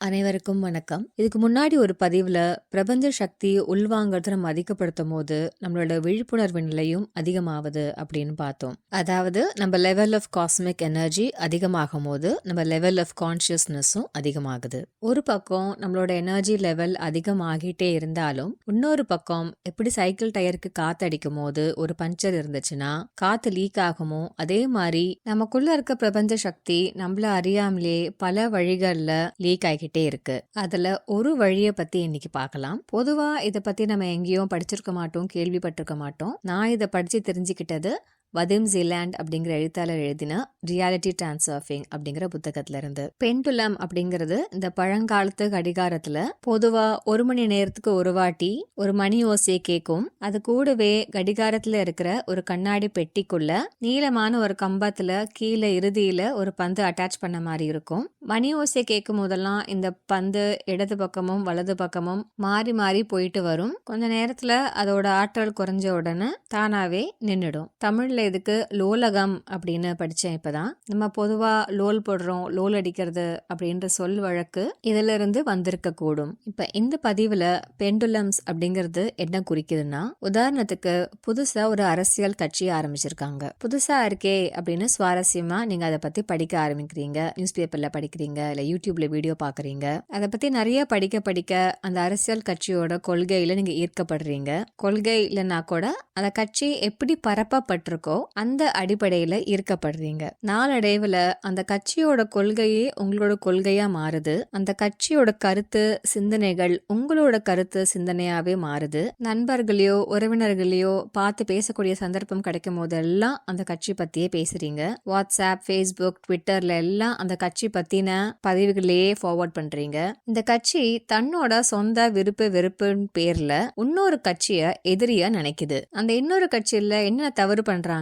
அனைவருக்கும் வணக்கம். இதுக்கு முன்னாடி ஒரு பதிவுல பிரபஞ்ச சக்தி உள்வாங்கிறத நம்ம அதிகப்படுத்தும் போது நம்மளோட விழிப்புணர்வு நிலையும் அதிகமாகுது அப்படின்னு பார்த்தோம். அதாவது நம்ம லெவல் ஆஃப் காஸ்மிக் எனர்ஜி அதிகமாகும் போது நம்ம லெவல் ஆஃப் கான்சியஸ்னஸும் அதிகமாகுது. ஒரு பக்கம் நம்மளோட எனர்ஜி லெவல் அதிகமாகிட்டே இருந்தாலும் இன்னொரு பக்கம் எப்படி சைக்கிள் டயருக்கு காத்து அடிக்கும் போது ஒரு பஞ்சர் இருந்துச்சுன்னா காத்து லீக் ஆகுமோ அதே மாதிரி நமக்குள்ள இருக்க பிரபஞ்ச சக்தி நம்மள அறியாமலே பல வழிகள்ல லீக் ஆகிட்டு இருக்கு. அதுல ஒரு வழியை பத்தி இன்னைக்கு பார்க்கலாம். பொதுவா இதை பத்தி நம்ம எங்கேயும் படிச்சிருக்க மாட்டோம், கேள்விப்பட்டிருக்க மாட்டோம். நான் இதை படிச்சு தெரிஞ்சுக்கிட்டது வதிம் ஜிலாண்ட் அப்படிங்கிற எழுத்தாளர் எழுதின ரியாலிட்டி டிரான்ஸ்சர்ஃபிங் அப்படிங்கிற புத்தகத்துல இருந்து. பெண்டுலம் அப்படிங்கிறது இந்த பழங்காலத்து கடிகாரத்துல பொதுவா 1 மணி நேரத்துக்கு ஒரு வாட்டி ஒரு மணி ஓசையை கேட்கும். அது கூடவே கடிகாரத்துல இருக்கிற ஒரு கண்ணாடி பெட்டிக்குள்ள நீளமான ஒரு கம்பத்துல கீழே இறுதியில ஒரு பந்து அட்டாச் பண்ண மாதிரி இருக்கும். மணி ஓசையை கேட்கும் போதெல்லாம் இந்த பந்து இடது பக்கமும் வலது பக்கமும் மாறி மாறி போயிட்டு வரும். கொஞ்ச நேரத்துல அதோட ஆற்றல் குறைஞ்ச உடனே தானாவே நின்னுடும். தமிழ்ல இதுக்கு லோலகம் அப்படின்னு படிச்சேன். இப்பதான் நம்ம பொதுவா லோல் போடுறோம், லோல் அடிக்கிறது அப்படின்ற சொல் வழக்கு இதுல இருந்து வந்திருக்க கூடும். இப்ப இந்த பதிவுல பெண்டுலம்ஸ் அப்படிங்கிறது என்ன குறிக்குதுன்னா, உதாரணத்துக்கு புதுசா ஒரு அரசியல் கட்சி ஆரம்பிச்சிருக்காங்க. புதுசா இருக்கே அப்படின்னு சுவாரஸ்யமா நீங்க அதை பத்தி படிக்க ஆரம்பிக்கிறீங்க. நியூஸ் பேப்பர்ல படிக்கிறீங்க, இல்ல யூடியூப்ல வீடியோ பாக்குறீங்க. அதை பத்தி நிறைய படிக்க அந்த அரசியல் கட்சியோட கொள்கையில நீங்க ஈர்க்கப்படுறீங்க. கொள்கை இல்லைன்னா கூட அந்த கட்சி எப்படி பரப்பப்பட்டிருக்கோ அந்த அடிப்படையில ஈர்க்கப்படுறீங்க. நாளடைவுல அந்த கட்சியோட கொள்கையே உங்களோட கொள்கையா மாறுது. அந்த கட்சியோட கருத்து சிந்தனைகள் உங்களோட கருத்து சிந்தனையாவே மாறுது. நண்பர்களையோ உறவினர்களையோ பார்த்து பேசக்கூடிய சந்தர்ப்பம் கிடைக்கும் போதெல்லாம் அந்த கட்சி பத்தியே பேசுறீங்க. வாட்ஸ்அப், ஃபேஸ்புக், ட்விட்டர்ல எல்லாம் அந்த கட்சி பத்தின பதிவுகளையே ஃபார்வர்ட் பண்றீங்க. இந்த கட்சி தன்னோட சொந்த விருப்பு வெறுப்பின் பேர்ல இன்னொரு கட்சிய எதிரியா நினைக்குது. அந்த இன்னொரு கட்சியில என்ன தவறு பண்றாங்க,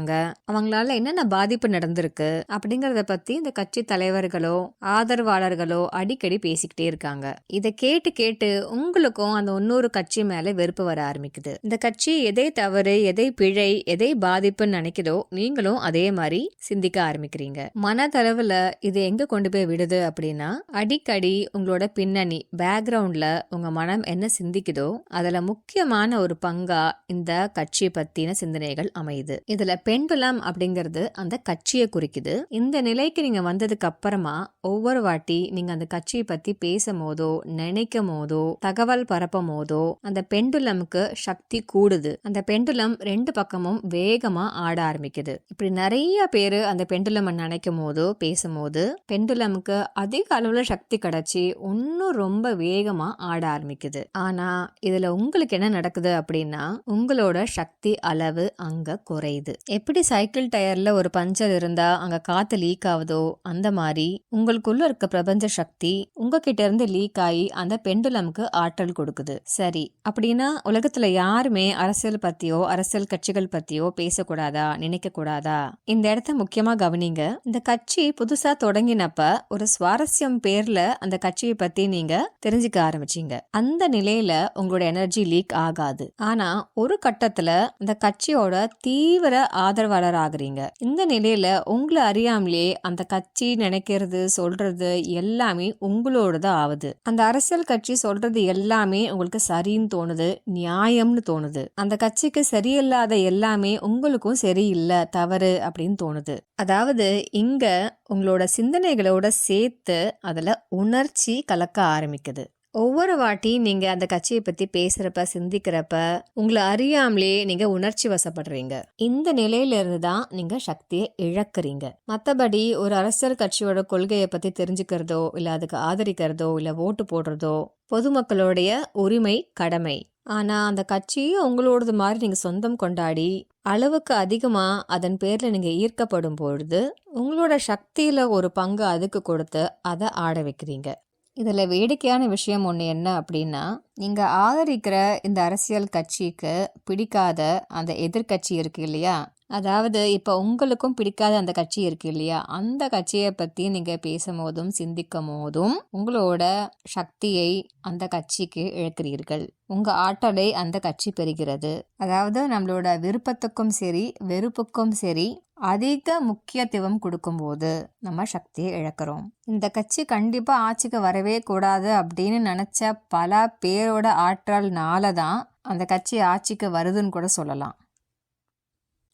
அவங்களால என்னென்ன பாதிப்பு நடந்திருக்கு அப்படிங்கறத பத்தி இந்த கட்சி தலைவர்களோ ஆதரவாளர்களோ அடிக்கடி பேசிக்கிட்டே இருக்காங்க. இதை கேட்டு கேட்டு உங்களுக்கும் அந்த இன்னொரு கட்சி மேல வெறுப்பு வர ஆரம்பிக்குது. இந்த கட்சி எதை தவறு, எதை பிழை, எதை பாதிப்புன்னு நினைக்குதோ நீங்களும் அதே மாதிரி சிந்திக்க ஆரம்பிக்கிறீங்க. மனதளவுல இது எங்க கொண்டு போய் விடுது அப்படின்னா, அடிக்கடி உங்களோட பின்னணி பேக்ரவுண்ட்ல உங்க மனம் என்ன சிந்திக்குதோ அதுல முக்கியமான ஒரு பங்கா இந்த கட்சி பத்தின சிந்தனைகள் அமையுது. இதுல பெண்டுலம் அப்படிங்கிறது அந்த கட்சியை குறிக்குது. இந்த நிலைக்கு நீங்க வந்ததுக்கு அப்புறமா ஒவ்வொரு வாட்டி நீங்க அந்த கட்சியை பத்தி பேசும் போதோ நினைக்கும் போதோ தகவல் பரப்பும் போதோ அந்த பெண்டுலமுக்கு சக்தி கூடுது. அந்த பெண்டுலம் 2 பக்கமும் வேகமா ஆட ஆரம்பிக்குது. இப்படி நிறைய பேரு அந்த பெண்டுலம் நினைக்கும் போதோ பேசும்போது பெண்டுலமுக்கு அதிக அளவுல சக்தி கிடைச்சி இன்னும் ரொம்ப வேகமா ஆட ஆரம்பிக்குது. ஆனா இதுல உங்களுக்கு என்ன நடக்குது அப்படின்னா, உங்களோட சக்தி அளவு அங்க குறையுது. எப்படி சைக்கிள் டயர்ல ஒரு பஞ்சர் இருந்தா அங்க காத்து லீக் ஆகுதோ அந்த மாதிரி உங்களுக்குள்ள இருக்க பிரபஞ்ச சக்தி உங்ககிட்ட இருந்து லீக் ஆகி அந்த பெண்டுலமுக்கு ஆற்றல் கொடுக்குது. சரி, அப்படின்னா உலகத்துல யாருமே அரசியல் பத்தியோ அரசியல் கட்சிகள் பத்தியோ பேசக்கூடாதா, நினைக்க கூடாதா? இந்த இடத்த முக்கியமா கவனிங்க. இந்த கட்சி புதுசா தொடங்கினப்ப ஒரு சுவாரஸ்யம் பேர்ல அந்த கட்சியை பத்தி நீங்க தெரிஞ்சுக்க ஆரம்பிச்சீங்க. அந்த நிலையில உங்களோட எனர்ஜி லீக் ஆகாது. ஆனா ஒரு கட்டத்துல இந்த கட்சியோட தீவிர ஆதரவாளர் ஆகுறீங்க. இந்த நிலையில உங்களை அறியாமலே அந்த கட்சி நினைக்கிறது சொல்றது எல்லாமே உங்களோடதான் ஆகுது. அந்த அரசியல் கட்சி சொல்றது எல்லாமே உங்களுக்கு சரின்னு தோணுது, நியாயம்னு தோணுது. அந்த கட்சிக்கு சரியில்லாத எல்லாமே உங்களுக்கும் சரியில்லை, தவறு அப்படின்னு தோணுது. அதாவது இங்க உங்களோட சிந்தனைகளோட சேர்த்து அதுல உணர்ச்சி கலக்க ஆரம்பிக்குது. ஒவ்வொரு வாட்டி நீங்க அந்த கட்சியை பத்தி பேசுறப்ப சிந்திக்கிறப்ப உங்களை அறியாமலே நீங்க உணர்ச்சி வசப்படுறீங்க. இந்த நிலையில இருந்துதான் நீங்க சக்தியை இழக்கிறீங்க. மத்தபடி ஒரு அரசியல் கட்சியோட கொள்கையை பத்தி தெரிஞ்சுக்கிறதோ இல்ல அதுக்கு ஆதரிக்கிறதோ இல்ல ஓட்டு போடுறதோ பொதுமக்களுடைய உரிமை, கடமை. ஆனா அந்த கட்சியை உங்களோடது மாதிரி நீங்க சொந்தம் கொண்டாடி அளவுக்கு அதிகமா அதன் பேர்ல நீங்க ஈர்க்கப்படும் பொழுது உங்களோட சக்தியில ஒரு பங்கு அதுக்கு கொடுத்து அதை ஆட வைக்கிறீங்க. இதுல வேடிக்கையான விஷயம் ஒண்ணு என்ன அப்படின்னா, நீங்க ஆதரிக்கிற இந்த அரசியல் கட்சிக்கு பிடிக்காத அந்த எதிர்கட்சி இருக்கு இல்லையா, அதாவது இப்ப உங்களுக்கும் பிடிக்காத அந்த கட்சி இருக்கு இல்லையா, அந்த கட்சியை பத்தி நீங்க பேசும்போதும் சிந்திக்கும் போதும் உங்களோட சக்தியை அந்த கட்சிக்கு இழக்கிறீர்கள். உங்க ஆற்றலை அந்த கட்சி பெறுகிறது. அதாவது நம்மளோட விருப்பத்துக்கும் சரி வெறுப்புக்கும் சரி அதிக முக்கியத்துவம் கொடுக்கும்போது நம்ம சக்தியை இழக்கிறோம். இந்த கட்சி கண்டிப்பா ஆட்சிக்கு வரவே கூடாது அப்படின்னு நினைச்ச பல பேரோட ஆற்றல்னால தான் அந்த கட்சி ஆட்சிக்கு வருதுன்னு கூட சொல்லலாம்.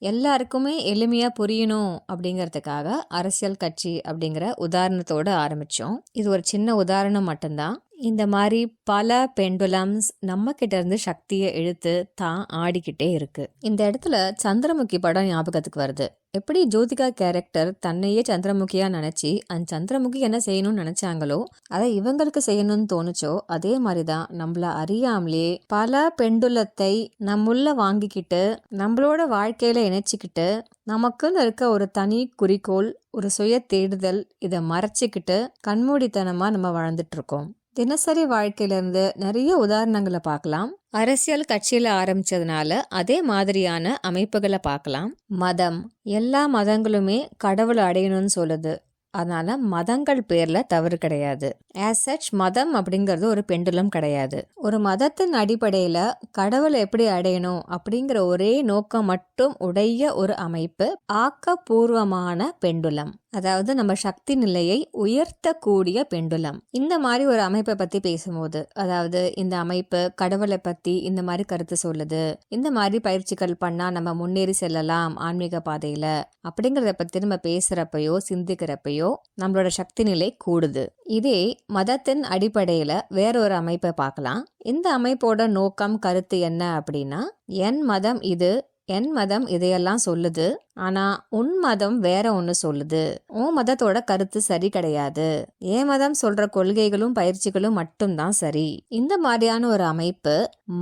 எல்லாருக்குமே எளிமையா புரியணும் அப்படிங்கிறதுக்காக அரசியல் கட்சி அப்படிங்கிற உதாரணத்தோடு ஆரம்பிச்சோம். இது ஒரு சின்ன உதாரணம் மட்டும்தான். இந்த மாதிரி பல பெண்டுலம்ஸ் நம்ம கிட்ட இருந்து சக்தியை இழுத்து தான் ஆடிக்கிட்டே இருக்கு. இந்த இடத்துல சந்திரமுகி படம் ஞாபகத்துக்கு வருது. எப்படி ஜோதிகா கேரக்டர் தன்னையே சந்திரமுகியா நினைச்சு அந்த சந்திரமுகி என்ன செய்யணும்னு நினைச்சாங்களோ அதை இவங்களுக்கு செய்யணும்னு தோணுச்சோ, அதே மாதிரிதான் நம்மள அறியாமலே பல பெண்டுலத்தை நம்முள்ள வாங்கிக்கிட்டு நம்மளோட வாழ்க்கையில இணைச்சிக்கிட்டு நமக்குன்னு இருக்க ஒரு தனி குறிக்கோள், ஒரு சுய தேடுதல், இதை மறைச்சிக்கிட்டு கண்மூடித்தனமா நம்ம வாழ்ந்துட்டு இருக்கோம். தினசரி வாழ்க்கையில இருந்து நிறைய உதாரணங்களை பார்க்கலாம். அரசியல் கட்சியில ஆரம்பிச்சதுனால அதே மாதிரியான அமைப்புகளை பார்க்கலாம். மதம், எல்லா மதங்களுமே கடவுளை அடையணும்னு சொல்லுது. அதனால மதங்கள் பேர்ல தவறு கிடையாது. ஆஸ் சச் மதம் அப்படிங்கிறது ஒரு பெண்டுலம் கிடையாது. ஒரு மதத்தின் அடிப்படையில கடவுளை எப்படி அடையணும் அப்படிங்கிற ஒரே நோக்கம் மட்டும் உடைய ஒரு அமைப்பு ஆக்கப்பூர்வமான பெண்டுலம். அதாவது நம்ம சக்தி நிலையை உயர்த்தக்கூடிய பெண்டுலம். இந்த மாதிரி ஒரு அமைப்பை பத்தி பேசும்போது, அதாவது இந்த அமைப்பு கடவுளை பத்தி இந்த மாதிரி கருத்து சொல்லுது, இந்த மாதிரி பயிற்சிகள் பண்ணா நம்ம முன்னேறி செல்லலாம் ஆன்மீக பாதையில அப்படிங்கறத பத்தி நம்ம பேசுறப்பையோ சிந்திக்கிறப்பையோ நம்மளோட சக்தி நிலை கூடுது. இதே மதத்தின் அடிப்படையில வேற ஒரு அமைப்பை பார்க்கலாம். இந்த அமைப்போட நோக்கம் கருத்து என்ன அப்படின்னா, என் மதம் இது, என் மதம் இதையெல்லாம் சொல்லுது, ஆனா உன் மதம் வேற ஒண்ணு சொல்லுது, உன் மதத்தோட கருத்து சரி கிடையாது, என் மதம் சொல்ற கொள்கைகளும் பயிற்சிகளும் மட்டும்தான் சரி. இந்த மாதிரியான ஒரு அமைப்பு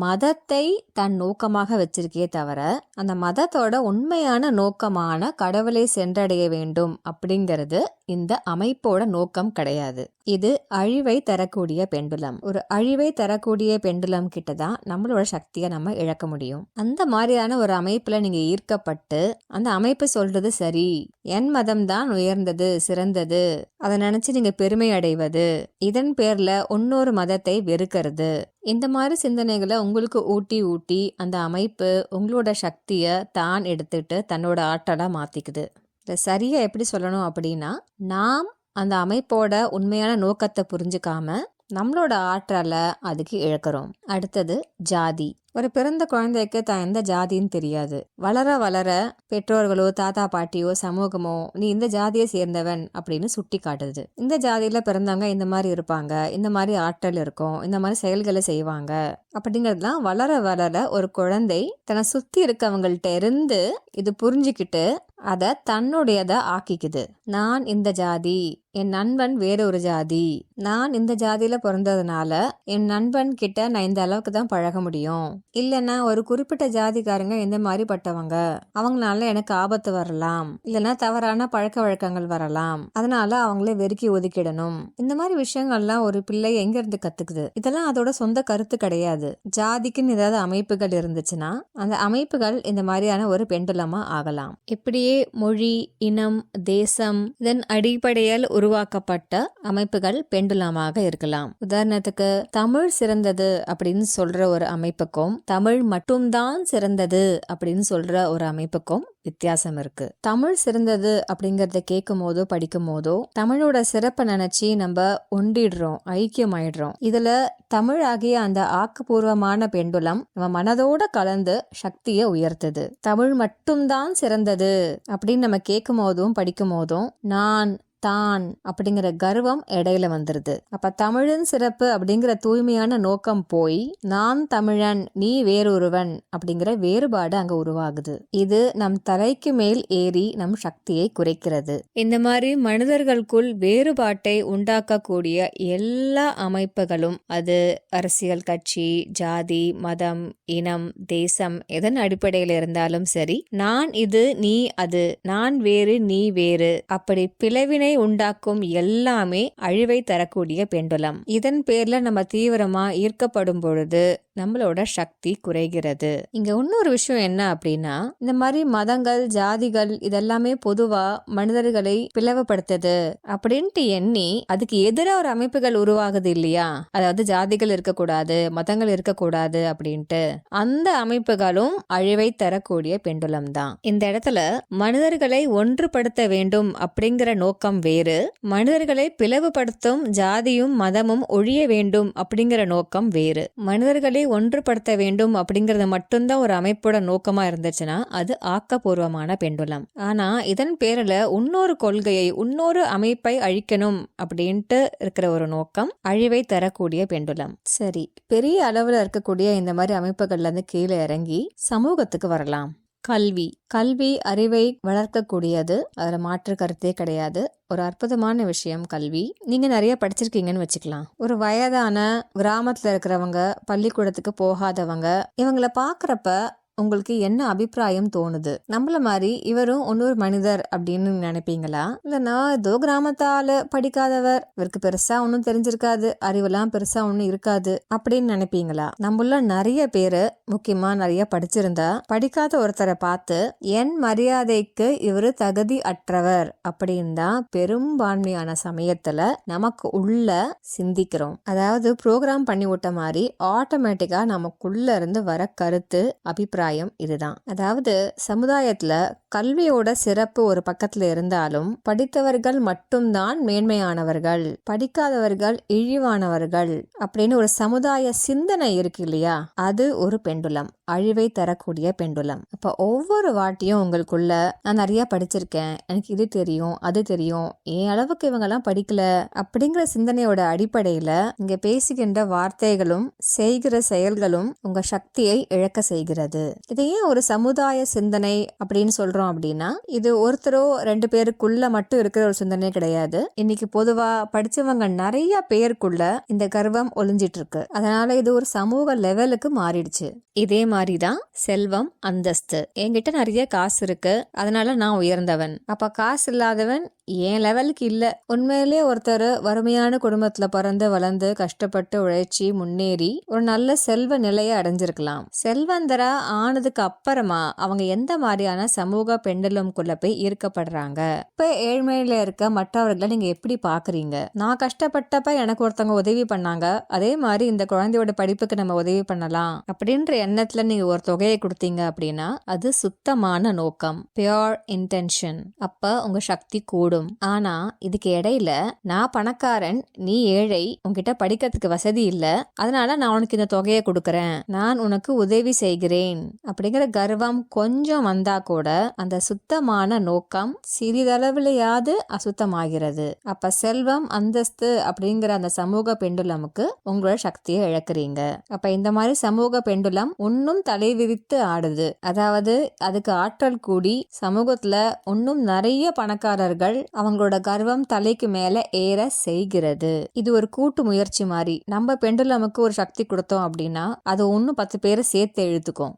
மதத்தை தன் நோக்கமாக வச்சிருக்கே தவிர அந்த மதத்தோட உண்மையான நோக்கமான கடவுளை சென்றடைய வேண்டும் அப்படிங்கிறது இந்த அமைப்போட நோக்கம் கிடையாது. இது அழிவை தரக்கூடிய பெண்டுலம். ஒரு அழிவை தரக்கூடிய பெண்டுலம் கிட்டதான் நம்மளோட சக்தியை நம்ம இழக்க முடியும். அந்த மாதிரியான ஒரு அமைப்புல நீங்க ஈர்க்கப்பட்டு அந்த அமைப்பு சொல்றது சரி, என் மதம் தான் உயர்ந்தது சிறந்தது, அதை நினைச்சு நீங்க பெருமை அடைவது, இதன் பேர்ல இன்னொரு மதத்தை வெறுக்கிறது, இந்த மாதிரி சிந்தனைகளை உங்களுக்கு ஊட்டி அந்த அமைப்பு உங்களோட சக்தியை தான் எடுத்துட்டு தன்னோட ஆற்றலா மாத்திக்குது. இதை சரியா எப்படி சொல்லணும் அப்படின்னா, நாம் அந்த அமைப்போட உண்மையான நோக்கத்தை புரிஞ்சுக்காம நம்மளோட ஆற்றலை அதுக்கு இழக்கிறோம். அடுத்தது ஜாதி. ஒரு பிறந்த குழந்தைக்கு தான் எந்த ஜாதின்னு தெரியாது. வளர வளர பெற்றோர்களோ தாத்தா பாட்டியோ சமூகமோ நீ இந்த ஜாதியை சேர்ந்தவன் அப்படின்னு சுட்டி காட்டுது. இந்த ஜாதியில பிறந்தவங்க இந்த மாதிரி இருப்பாங்க, இந்த மாதிரி ஆற்றல் இருக்கும், இந்த மாதிரி செயல்களை செய்வாங்க அப்படிங்கிறதுலாம் வளர வளர ஒரு குழந்தை தன்னை சுத்தி இருக்கவங்கள்ட்ட இருந்து இது புரிஞ்சுக்கிட்டு அதை தன்னுடையதை ஆக்கிக்குது. நான் இந்த ஜாதி, என் நண்பன் வேற ஒரு ஜாதி, நான் இந்த ஜாதியில பிறந்ததுனால என் நண்பன் கிட்ட நான் இந்த அளவுக்கு தான் பழக முடியும், இல்லைன்னா ஒரு குறிப்பிட்ட ஜாதிக்காரங்க எந்த மாதிரி பட்டவங்க, அவங்களால எனக்கு ஆபத்து வரலாம், இல்லைன்னா தவறான பழக்க வழக்கங்கள் வரலாம், அதனால அவங்கள வெறுக்கி ஒதுக்கிடணும். இந்த மாதிரி விஷயங்கள்லாம் ஒரு பிள்ளை எங்க இருந்து கத்துக்குது? இதெல்லாம் அதோட சொந்த கருத்து கிடையாது. ஜாதிக்குன்னு ஏதாவது அமைப்புகள் இருந்துச்சுன்னா அந்த அமைப்புகள் இந்த மாதிரியான ஒரு பெண்டுலமா ஆகலாம். இப்படியே மொழி, இனம், தேசம் இதன் அடிப்படையில் உருவாக்கப்பட்ட அமைப்புகள் பெண்டுலமாக இருக்கலாம். உதாரணத்துக்கு தமிழ் சிறந்தது அப்படின்னு சொல்ற ஒரு அமைப்புக்கும் தமிழ் மட்டும்தான் சிறந்தது அப்படின்னு சொல்ற ஒரு அமைப்புக்கும் வித்தியாசம் இருக்கு. தமிழ் சிறந்தது அப்படிங்கறத கேட்கும் போதோ படிக்கும் போதோ தமிழோட சிறப்பை நினைச்சு நம்ம ஒண்டிடுறோம், ஐக்கியமாயிடுறோம். இதுல தமிழ் ஆகிய அந்த ஆக்கப்பூர்வமான பெண்டுலம் நம்ம மனதோட கலந்து சக்தியை உயர்த்துது. தமிழ் மட்டும்தான் சிறந்தது அப்படின்னு நம்ம கேட்கும் போதும் படிக்கும் போதும் நான் தான் அப்படிங்கிற கர்வம் இடையில வந்துருது. அப்ப தமிழின் சிறப்பு அப்படிங்கிற தூய்மையான நோக்கம் போய் நான் தமிழன் நீ வேறொருவன் அப்படிங்கிற வேறுபாடு அங்க உருவாகுது. இது நம் தலைக்கு மேல் ஏறி நம் சக்தியை குறைக்கிறது. இந்த மாதிரி மனிதர்களுக்குள் வேறுபாட்டை உண்டாக்கக்கூடிய எல்லா அமைப்புகளும், அது அரசியல் கட்சி, ஜாதி, மதம், இனம், தேசம் எதன் அடிப்படையில் இருந்தாலும் சரி, நான் இது நீ அது, நான் வேறு நீ வேறு அப்படி பிளவினை உண்டாக்கும் எல்லாமே அழிவை தரக்கூடிய பெண்டுலம். இதன் பேர்ல நம்ம தீவிரமா ஈர்க்கப்படும் பொழுது நம்மளோட சக்தி குறைகிறது. இங்க இன்னொரு விஷயம் என்ன அப்படின்னா, இந்த மாதிரி மதங்கள் ஜாதிகள் இதெல்லாமே பொதுவா மனிதர்களை பிளவுபடுத்துது அப்படின்ட்டு எண்ணி அதுக்கு எதிராக ஒரு அமைப்புகள் உருவாகுது இல்லையா? அதாவது ஜாதிகள் இருக்கக்கூடாது, மதங்கள் இருக்கக்கூடாது அப்படின்ட்டு அந்த அமைப்புகளும் அழிவை தரக்கூடிய பெண்டுலம் தான். இந்த இடத்துல மனிதர்களை ஒன்றுபடுத்த வேண்டும் அப்படிங்கிற நோக்கம் வேறு, மனிதர்களை பிளவுபடுத்தும் ஜாதியும் மதமும் ஒழிய வேண்டும் அப்படிங்கிற நோக்கம் வேறு. மனிதர்களை ஒன்றுபடுத்த வேண்டும் அப்படிங்கறது மட்டும்தான் ஒரு அமைப்போட நோக்கமா இருந்துச்சுன்னா அது ஆக்கப்பூர்வமான பெண்டுலம். ஆனா இதன் பேர்ல இன்னொரு கொள்கையை இன்னொரு அமைப்பை அழிக்கணும் அப்படின்ட்டு இருக்கிற ஒரு நோக்கம் அழிவை தரக்கூடிய பெண்டுலம். சரி, பெரிய அளவுல இருக்கக்கூடிய இந்த மாதிரி அமைப்புகள்ல இருந்து கீழே இறங்கி சமூகத்துக்கு வரலாம். கல்வி அறிவை வளர்க்கக்கூடியது, அதுல மாற்று கருத்தே கிடையாது. ஒரு அற்புதமான விஷயம் கல்வி. நீங்க நிறைய படிச்சிருக்கீங்கன்னு வச்சுக்கலாம். ஒரு வயதான கிராமத்துல இருக்கிறவங்க, பள்ளிக்கூடத்துக்கு போகாதவங்க, இவங்கள பாக்குறப்ப உங்களுக்கு என்ன அபிப்பிராயம் தோணுது? நம்மள மாதிரி இவரும் இன்னொரு மனிதர் அப்படின்னு நினைப்பீங்களா? இல்லைன்னா ஏதோ கிராமத்தால படிக்காதவர், இவருக்கு பெருசா ஒன்னும் தெரிஞ்சிருக்காது, அறிவெல்லாம் பெருசா ஒன்னும் இருக்காது அப்படின்னு நினைப்பீங்களா? நம்மள நிறைய பேரு, முக்கியமா நிறைய படிச்சிருந்தா படிக்காத ஒருத்தரை பார்த்து என் மரியாதைக்கு இவரு தகுதி அற்றவர் அப்படின்னு தான் பெரும்பான்மையான சமயத்துல நமக்கு உள்ள சிந்திக்கிறோம். அதாவது ப்ரோக்ராம் பண்ணி விட்ட மாதிரி ஆட்டோமேட்டிக்கா நமக்குள்ள இருந்து வர கருத்து, அபிப்பிராயம் இதுதான். அதாவது சமுதாயத்துல கல்வியோட சிறப்பு ஒரு பக்கத்துல இருந்தாலும் படித்தவர்கள் மட்டும்தான் மேன்மையானவர்கள், படிக்காதவர்கள் இழிவானவர்கள் அப்படின்னு ஒரு சமுதாய சிந்தனை இருக்கு இல்லையா? அது ஒரு பெண்டுலம், அழிவை தரக்கூடிய பெண்டுலம். அப்ப ஒவ்வொரு வாட்டியும் உங்களுக்குள்ள நான் நிறைய படிச்சிருக்கேன், எனக்கு இது தெரியும் அது தெரியும், என் அளவுக்கு இவங்க எல்லாம் படிக்கல அப்படிங்கிற சிந்தனையோட அடிப்படையில இங்க பேசுகின்ற வார்த்தைகளும் செய்கிற செயல்களும் உங்க சக்தியை இழக்க செய்கிறது. இதையே ஒரு சமுதாய சிந்தனை அப்படின்னு சொல்றோம் அப்படின்னா, இது ஒருத்தரோ 2 பேருக்குள்ள மட்டும் இருக்கிற ஒரு சிந்தனை கிடையாது. இன்னைக்கு பொதுவா படிச்சவங்க நிறைய பேருக்குள்ள இந்த கர்வம் ஒளிஞ்சிட்டு இருக்கு. அதனால இது ஒரு சமூக லெவலுக்கு மாறிடுச்சு. இதே மாதிரிதான் செல்வம், அந்தஸ்து. என்கிட்ட நிறைய காசு இருக்கு, அதனால நான் உயர்ந்தவன். அப்ப காசு இல்லாதவன் என் லெவலுக்கு இல்ல. உண்மையிலே ஒருத்தர் வறுமையான குடும்பத்துல பிறந்து வளர்ந்து கஷ்டப்பட்டு உழைச்சி முன்னேறி ஒரு நல்ல செல்வ நிலையை அடைஞ்சிருக்கலாம். செல்வந்தரா ஆனதுக்கு அப்புறமா அவங்க எந்த மாதிரியான சமூக பெண்டலும்குள்ள போய் ஈர்க்கப்படுறாங்க? இப்ப ஏழ்மையில இருக்க மற்றவர்களை நீங்க எப்படி பாக்குறீங்க? நான் கஷ்டப்பட்டப்ப எனக்கு ஒருத்தவங்க உதவி பண்ணாங்க, அதே மாதிரி இந்த குழந்தையோட படிப்புக்கு நம்ம உதவி பண்ணலாம் அப்படின்ற எண்ணத்துல நீங்க ஒரு தொகையை கொடுத்தீங்க அப்படின்னா அது சுத்தமான நோக்கம், பியோர் இன்டென்ஷன். அப்ப உங்க சக்தி கூடும். ஆனா இதுக்கு இடையில நான் பணக்காரன், நீ ஏழை, உன்கிட்ட படிக்கிறதுக்கு வசதி இல்ல, அதனால நான் உனக்கு இந்த தொகையை கொடுக்கறேன், நான் உனக்கு உதவி செய்கிறேன் அப்படிங்கிற கர்வம் கொஞ்சம் வந்தா கூட அந்த சுத்தமான நோக்கம் சிறிதளவிலையாவது அசுத்தமாகிறது. அப்ப செல்வம், அந்தஸ்து அப்படிங்கிற அந்த சமூக பெண்டுலமுக்கு உங்களோட சக்தியை இழக்கிறீங்க. அப்ப இந்த மாதிரி சமூக பெண்டுலம் இன்னும் தலை விரித்து ஆடுது. அதாவது அதுக்கு ஆற்றல் கூடி சமூகத்துல இன்னும் நிறைய பணக்காரர்கள் அவங்களோட கர்வம் தலைக்கு மேல ஏற செய்கிறது. இது ஒரு கூட்டு முயற்சி மாதிரி. நம்ம பெண்டுலமுக்கு ஒரு சக்தி கொடுத்தோம் அப்படின்னா அது இன்னும் 10 பேரை சேர்த்து இழுத்துக்கும்.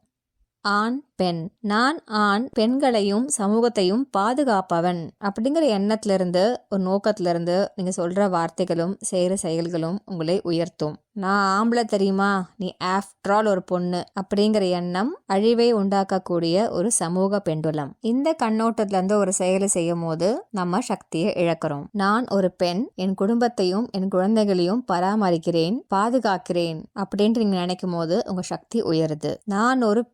ஆண் பெண். நான் ஆண், பெண்களையும் சமூகத்தையும் பாதுகாப்பவன் அப்படிங்கிற எண்ணத்துல இருந்து, ஒரு நோக்கத்துல இருந்து நீங்க சொல்ற வார்த்தைகளும் செய்யற செயல்களும் உங்களை உயர்த்தும். நான் ஆம்பளை தெரியுமா, நீ ஆஃப்டர் ஆல் ஒரு பொண்ணு அப்படிங்கிற எண்ணம் அழிவை உண்டாக்கக்கூடிய ஒரு சமூக பெண்டுலம். இந்த கண்ணோட்டத்துல இருந்து ஒரு செயலை செய்யும் போது நம்ம சக்தியை இழக்கிறோம். நான் ஒரு பெண், என் குடும்பத்தையும் என் குழந்தைகளையும் பராமரிக்கிறேன், பாதுகாக்கிறேன் அப்படின்ட்டு நீங்க நினைக்கும் போது உங்க சக்தி உயருது. நான் ஒரு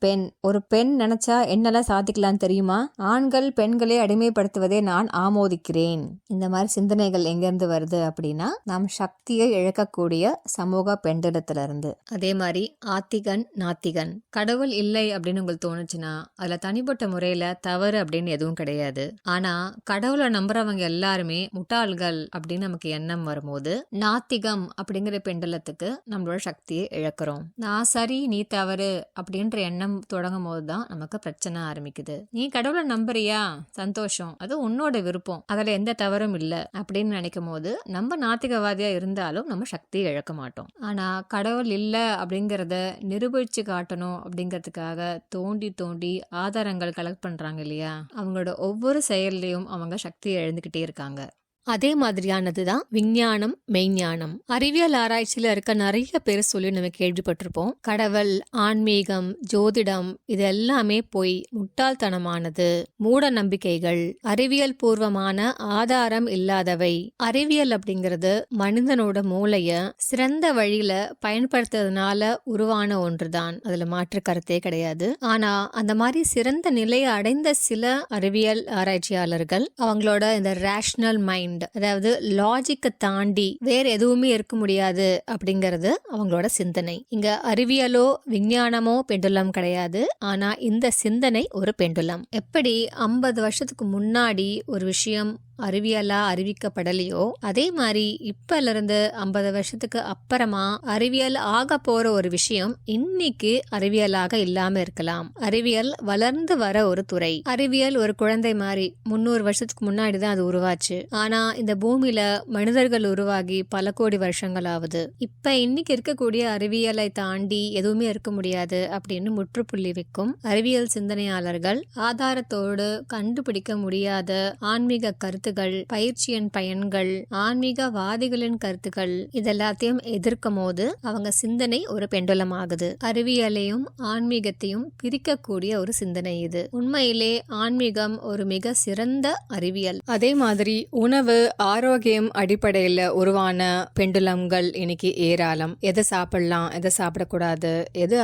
பெண் நினைச்சா என்னெல்லாம் சாதிக்கலாம் தெரியுமா? ஆண்கள் பெண்களை அடிமைப்படுத்துவதை நான் ஆமோதிக்கிறேன். இந்த மாதிரி சிந்தனைகள் எங்கிருந்து வருது அப்படின்னா நாம் சக்தியை இழக்கக்கூடிய சமூக பெண்டலத்துல இருந்து. அதே மாதிரி ஆத்திகன் நாத்திகன். கடவுள் இல்லை அப்படின்னு உங்களுக்கு தோணுச்சுன்னா அதுல தனிப்பட்ட முறையில தவறு அப்படின்னு எதுவும் கிடையாது. ஆனா கடவுளை நம்புறவங்க எல்லாருமே முட்டாள்கள் அப்படின்னு நமக்கு எண்ணம் வரும்போது நாத்திகம் அப்படிங்கிற பெண்டலத்துக்கு நம்மளோட சக்தியை இழக்கிறோம். நான் சரி நீ தவறு அப்படின்ற எண்ணம் தொடங்கும் போதுதான் நமக்கு பிரச்சனை ஆரம்பிக்குது. நீ கடவுளை நம்புறியா, சந்தோஷம், அது உன்னோட விருப்பம், அதுல எந்த தவறும் இல்ல அப்படின்னு நினைக்கும் போது நம்ம நாத்திகவாதியா இருந்தாலும் நம்ம சக்தியை இழக்க மாட்டோம். ஆனா கடவுள் இல்ல அப்படிங்கறத நிரூபிச்சு காட்டணும் அப்படிங்கறதுக்காக தோண்டி தோண்டி ஆதாரங்கள் கலெக்ட் பண்றாங்க இல்லையா, அவங்களோட ஒவ்வொரு செயல்லையும் அவங்க சக்தியை இழந்துகிட்டே இருக்காங்க. அதே மாதிரியானதுதான் விஞ்ஞானம், மெய்ஞானம். அறிவியல் ஆராய்ச்சியில இருக்க நிறைய பேர் சொல்லி நம்ம கேள்விப்பட்டிருப்போம். கடவுள், ஆன்மீகம், ஜோதிடம் இது எல்லாமே போய் முட்டாள்தனமானது, மூட நம்பிக்கைகள், அறிவியல் பூர்வமான ஆதாரம் இல்லாதவை. அறிவியல் அப்படிங்கிறது மனிதனோட மூளைய சிறந்த வழியில பயன்படுத்துறதுனால உருவான ஒன்றுதான். அதுல மாற்று கருத்தே கிடையாது. ஆனா அந்த மாதிரி சிறந்த நிலையை அடைந்த சில அறிவியல் ஆராய்ச்சியாளர்கள் அவங்களோட இந்த ரேஷனல் மைண்ட், அதாவது லாஜிக்கை தாண்டி வேற எதுவுமே இருக்க முடியாது அப்படிங்கிறது அவங்களோட சிந்தனை. இங்க அறிவியலோ விஞ்ஞானமோ பெண்டுலம் கிடையாது. ஆனா இந்த சிந்தனை ஒரு பெண்டுலம். எப்படி 50 வருஷத்துக்கு முன்னாடி ஒரு விஷயம் அறிவியலா அறிவிக்கப்படலையோ அதே மாதிரி இப்பல இருந்து 50 வருஷத்துக்கு அப்புறமா அறிவியல் ஆக போற ஒரு விஷயம் இன்னைக்கு அறிவியலாக இல்லாம இருக்கலாம். அறிவியல் வளர்ந்து வர ஒரு துறை. அறிவியல் ஒரு குழந்தை மாதிரி 300 வருஷத்துக்கு முன்னாடிதான் அது உருவாச்சு. ஆனா இந்த பூமியில மனிதர்கள் உருவாகி பல கோடி வருஷங்கள் ஆகுது. இப்ப இன்னைக்கு இருக்கக்கூடிய அறிவியலை தாண்டி எதுவுமே இருக்க முடியாது அப்படின்னு முற்றுப்புள்ளி வைக்கும் அறிவியல் சிந்தனையாளர்கள் ஆதாரத்தோடு கண்டுபிடிக்க முடியாத ஆன்மீக கருத்துக்கள், பயிற்சியின் பயன்கள், ஆன்மீகவாதிகளின் கருத்துக்கள் இதெல்லாத்தையும் எதிர்க்கும் போது அவங்க சிந்தனை ஒரு பெண்டுலம் ஆகுது. அறிவியலையும் ஆன்மீகத்தையும் பிரிக்கக்கூடிய ஒரு சிந்தனை இது. உண்மையிலே ஆன்மீகம் ஒரு மிக சிறந்த அறிவியல். அதே மாதிரி உணவு, ஆரோக்கியம் அடிப்படையில உருவான பெண்டுலம்கள் இன்னைக்கு ஏராளம். எதை சாப்பிடலாம், எதை சாப்பிடக்கூடாது, எது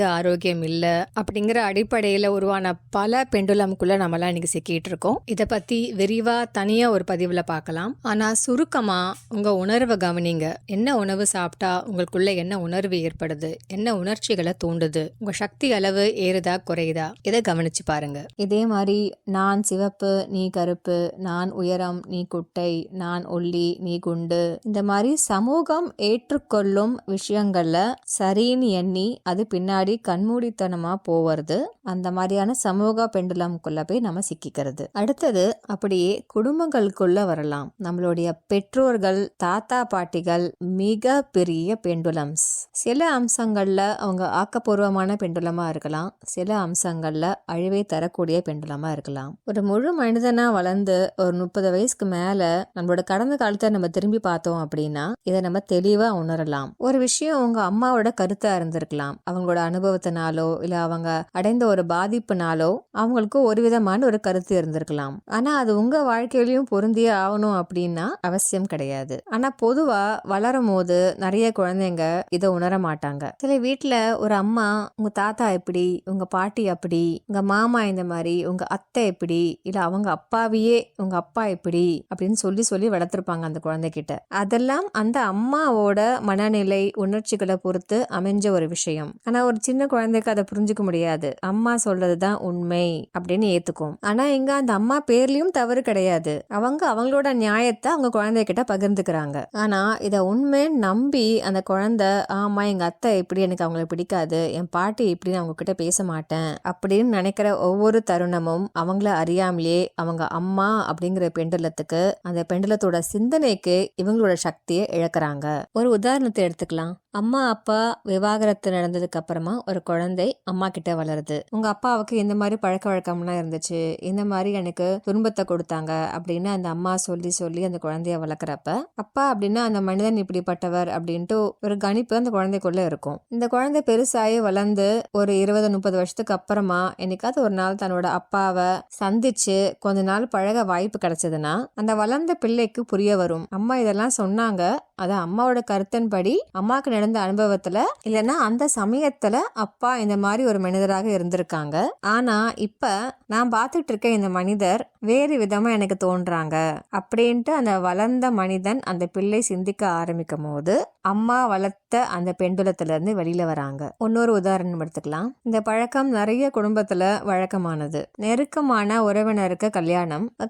ஆரோக்கியம் இல்ல அப்படிங்கிற அடிப்படையில உருவான பல பெண்டுலம்குள்ள நம்மளாம் இன்னைக்கு சிக்கிட்டு இருக்கோம். இதை பத்தி விரிவா தனியா ஒரு பதிவுல பார்க்கலாம். ஆனா சுருக்கமா உங்க உணர்வை கவனிங்க. என்ன உணவு சாப்பிட்டா உங்களுக்குள்ள என்ன உணர்வு ஏற்படுது, என்ன உணர்ச்சிகளை தூண்டுது, உங்க சக்தி அளவு ஏறுதா குறையுதா, இதை கவனிச்சு பாருங்க. இதே மாதிரி நான் சிவப்பு நீ கருப்பு, நான் உயரம் நீ குட்டை, நான் ஒல்லி நீ குண்டு, இந்த மாதிரி சமூகம் ஏற்றுக்கொள்ளும் விஷயங்கள்ல சரின்னு எண்ணி அது பின்னாடி கண்மூடித்தனமா போவது, அந்த மாதிரியான சமூக பெண்டுலம்குள்ள போய் நம்ம சிக்கிக்கிறது. அடுத்தது அப்படியே குடும்பங்களுக்குள்ள வரலாம். நம்மளுடைய பெற்றோர்கள், தாத்தா பாட்டிகள் மிக பெரிய பெண்டுலம்ஸ். சில அம்சங்கள்ல அவங்க ஆக்கப்பூர்வமான பெண்டுலமா இருக்கலாம், சில அம்சங்கள்ல அழிவை தரக்கூடிய பெண்டுலமா இருக்கலாம். ஒரு முழு மனிதனா வளர்ந்து ஒரு 30 வயசுக்கு மேல நம்மளோட கடந்த காலத்தை நம்ம திரும்பி பார்த்தோம் அப்படின்னா இதை நம்ம தெளிவா உணரலாம். ஒரு விஷயம் உங்க அம்மாவோட கருத்தா இருந்திருக்கலாம். அவங்களோட அனுபவத்தினாலோ இல்ல அவங்க அடைந்த ஒரு பாதிப்புனாலோ அவங்களுக்கு ஒரு விதமான ஒரு கருத்து இருந்திருக்கலாம். ஆனா அது உங்க வாழ்க்கையிலையும் பொருந்தியே ஆகணும் அப்படின்னா அவசியம் கிடையாது. ஆனா பொதுவா வளரும் போது நிறைய குழந்தைங்க இதை உணர மாட்டாங்க. சில வீட்டுல ஒரு அம்மா உங்க தாத்தா எப்படி, உங்க பாட்டி அப்படி, உங்க மாமா இந்த மாதிரி, உங்க அத்தை எப்படி, இல்ல அவங்க அப்பாவையே உங்க அப்பா எப்படி அப்படின்னு சொல்லி சொல்லி வளர்த்திருப்பாங்க அந்த குழந்தைகிட்ட. அதெல்லாம் அந்த அம்மாவோட மனநிலை, உணர்ச்சிகளை பொறுத்து அமைஞ்ச ஒரு விஷயம். ஆனா ஒரு சின்ன குழந்தைக்கு அதை புரிஞ்சுக்க முடியாது. அம்மா சொல்றதுதான் உண்மை அப்படின்னு ஏத்துக்கும். ஆனா இங்க அந்த அம்மா பேர்லயும் தவறு கிடையாது. அவங்களோட நியாயத்தை அவங்க குழந்தைகிட்ட பகிர்ந்துக்கிறாங்க. ஆனா இத உண்மை நம்பி அந்த குழந்தை, ஆமா எங்க அத்தை இப்படி, எனக்கு அவங்களை பிடிக்காது, என் பாட்டி இப்படி, அவங்க கிட்ட பேச மாட்டேன் அப்படின்னு நினைக்கிற ஒவ்வொரு தருணமும் அவங்கள அறியாமலே அவங்க அம்மா அப்படிங்கிற பெண்டுலத்துக்கு, அந்த பெண்டுலத்தோட சிந்தனைக்கு இவங்களோட சக்தியை இழக்கிறாங்க. ஒரு உதாரணத்தை எடுத்துக்கலாம். அம்மா அப்பா விவாகரத்து நடந்ததுக்கு அப்புறமா ஒரு குழந்தை அம்மா கிட்ட வளருது. உங்க அப்பாவுக்கு இந்த மாதிரி பழக்க வழக்கம்லாம் இருந்துச்சு, இந்த மாதிரி எனக்கு துன்பத்தை கொடுத்தாங்க அப்படின்னு அந்த அம்மா சொல்லி சொல்லி அந்த குழந்தைய வளர்க்குறப்ப, அப்பா அப்படின்னா அந்த மனிதன் இப்படிப்பட்டவர் அப்படின்ட்டு ஒரு கணிப்பு அந்த குழந்தைக்குள்ள இருக்கும். இந்த குழந்தை பெருசாகி வளர்ந்து ஒரு 20-30 வருஷத்துக்கு அப்புறமா என்னைக்காவது ஒரு நாள் தன்னோட அப்பாவை சந்திச்சு கொஞ்ச நாள் பழக வாய்ப்பு கிடைச்சதுன்னா அந்த வளர்ந்த பிள்ளைக்கு புரிய வரும், அம்மா இதெல்லாம் சொன்னாங்க, அது அம்மாவோட கருத்தின்படி அம்மாக்கு நடந்த அனுபவத்துல, இல்லைன்னா அந்த சமயத்துல அப்பா இந்த மாதிரி ஒரு மனிதராக இருந்திருக்காங்க. ஆனா இப்ப நான் பார்த்துட்டு இருக்க இந்த மனிதர் வேறு விதமா எனக்கு தோன்றாங்க அப்படின்ட்டு அந்த வளர்ந்த மனிதன், அந்த பிள்ளை சிந்திக்க ஆரம்பிக்கும் போது அம்மா வளர்த்த அந்த பெண்டுலத்துல இருந்து வெளியில வராங்க. இன்னொரு உதாரணம் எடுத்துக்கலாம். இந்த பழக்கம் நிறைய குடும்பத்துல வழக்கமானது. நெருக்கமான உறவினருக்கு